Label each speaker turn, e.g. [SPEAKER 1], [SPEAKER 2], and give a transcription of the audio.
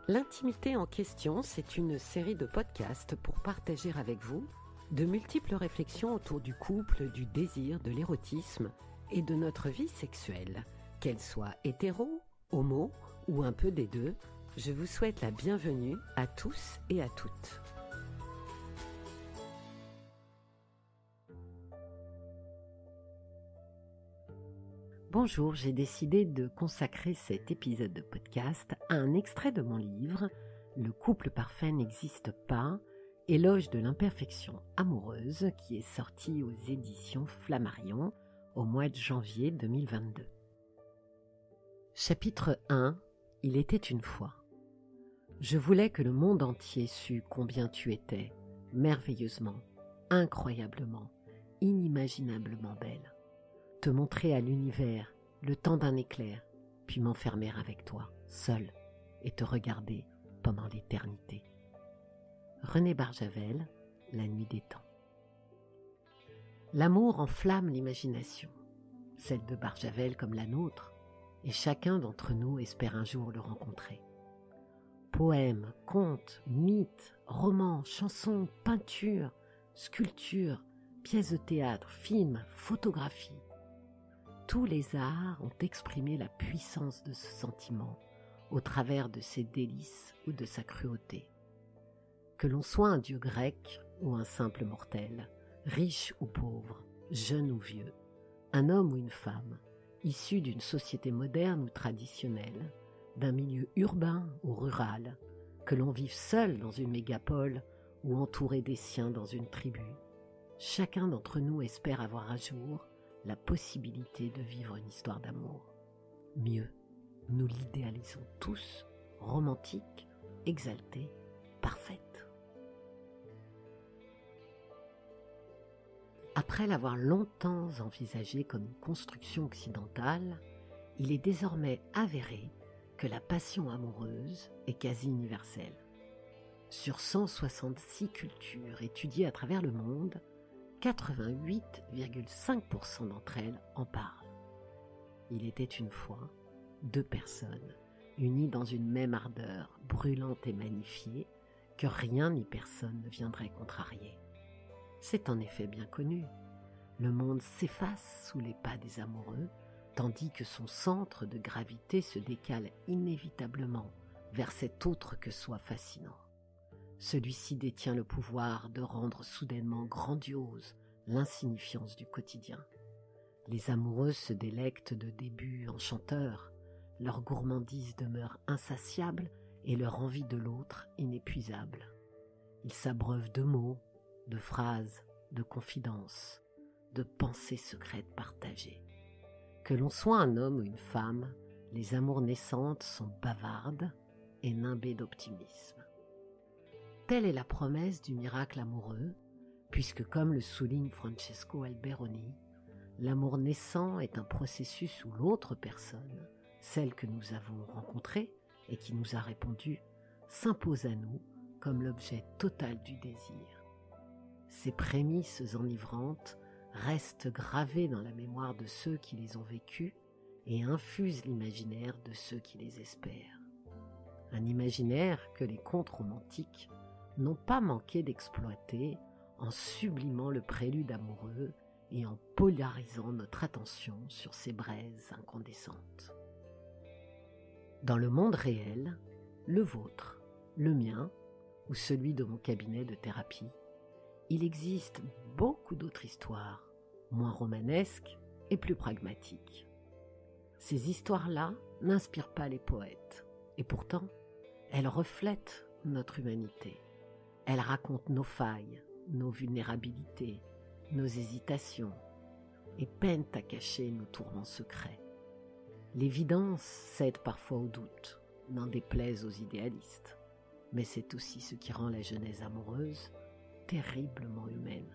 [SPEAKER 1] L'intimité en question, c'est une série de podcasts pour partager avec vous de multiples réflexions autour du couple, du désir, de l'érotisme et de notre vie sexuelle. Qu'elle soit hétéro, homo ou un peu des deux, je vous souhaite la bienvenue à tous et à toutes. Bonjour, j'ai décidé de consacrer cet épisode de podcast à un extrait de mon livre « Le couple parfait n'existe pas », éloge de l'imperfection amoureuse qui est sorti aux éditions Flammarion au mois de janvier 2022. Chapitre 1 « Il était une fois ». Je voulais que le monde entier sût combien tu étais, merveilleusement, incroyablement, inimaginablement belle. Te montrer à l'univers le temps d'un éclair, puis m'enfermer avec toi, seul, et te regarder pendant l'éternité. René Barjavel, La nuit des temps. L'amour enflamme l'imagination, celle de Barjavel comme la nôtre, et chacun d'entre nous espère un jour le rencontrer. Poèmes, contes, mythes, romans, chansons, peintures, sculptures, pièces de théâtre, films, photographies. Tous les arts ont exprimé la puissance de ce sentiment au travers de ses délices ou de sa cruauté. Que l'on soit un dieu grec ou un simple mortel, riche ou pauvre, jeune ou vieux, un homme ou une femme, issu d'une société moderne ou traditionnelle, d'un milieu urbain ou rural, que l'on vive seul dans une mégapole ou entouré des siens dans une tribu, chacun d'entre nous espère avoir un jour la possibilité de vivre une histoire d'amour. Mieux, nous l'idéalisons tous, romantique, exaltée, parfaite. Après l'avoir longtemps envisagé comme une construction occidentale, il est désormais avéré que la passion amoureuse est quasi universelle. Sur 166 cultures étudiées à travers le monde, 88,5% d'entre elles en parlent. Il était une fois deux personnes unies dans une même ardeur brûlante et magnifiée que rien ni personne ne viendrait contrarier. C'est en effet bien connu. Le monde s'efface sous les pas des amoureux, tandis que son centre de gravité se décale inévitablement vers cet autre que soi fascinant. Celui-ci détient le pouvoir de rendre soudainement grandiose l'insignifiance du quotidien. Les amoureux se délectent de débuts enchanteurs, leur gourmandise demeure insatiable et leur envie de l'autre inépuisable. Ils s'abreuvent de mots, de phrases, de confidences, de pensées secrètes partagées. Que l'on soit un homme ou une femme, les amours naissantes sont bavardes et nimbées d'optimisme. Telle est la promesse du miracle amoureux, puisque comme le souligne Francesco Alberoni, l'amour naissant est un processus où l'autre personne, celle que nous avons rencontrée et qui nous a répondu, s'impose à nous comme l'objet total du désir. Ces prémices enivrantes restent gravées dans la mémoire de ceux qui les ont vécues et infusent l'imaginaire de ceux qui les espèrent. Un imaginaire que les contes romantiques n'ont pas manqué d'exploiter en sublimant le prélude amoureux et en polarisant notre attention sur ces braises incandescentes. Dans le monde réel, le vôtre, le mien ou celui de mon cabinet de thérapie, il existe beaucoup d'autres histoires, moins romanesques et plus pragmatiques. Ces histoires-là n'inspirent pas les poètes, et pourtant, elles reflètent notre humanité. Elles racontent nos failles, nos vulnérabilités, nos hésitations, et peinent à cacher nos tourments secrets. L'évidence cède parfois au doute, n'en déplaise aux idéalistes, mais c'est aussi ce qui rend la jeunesse amoureuse terriblement humaine.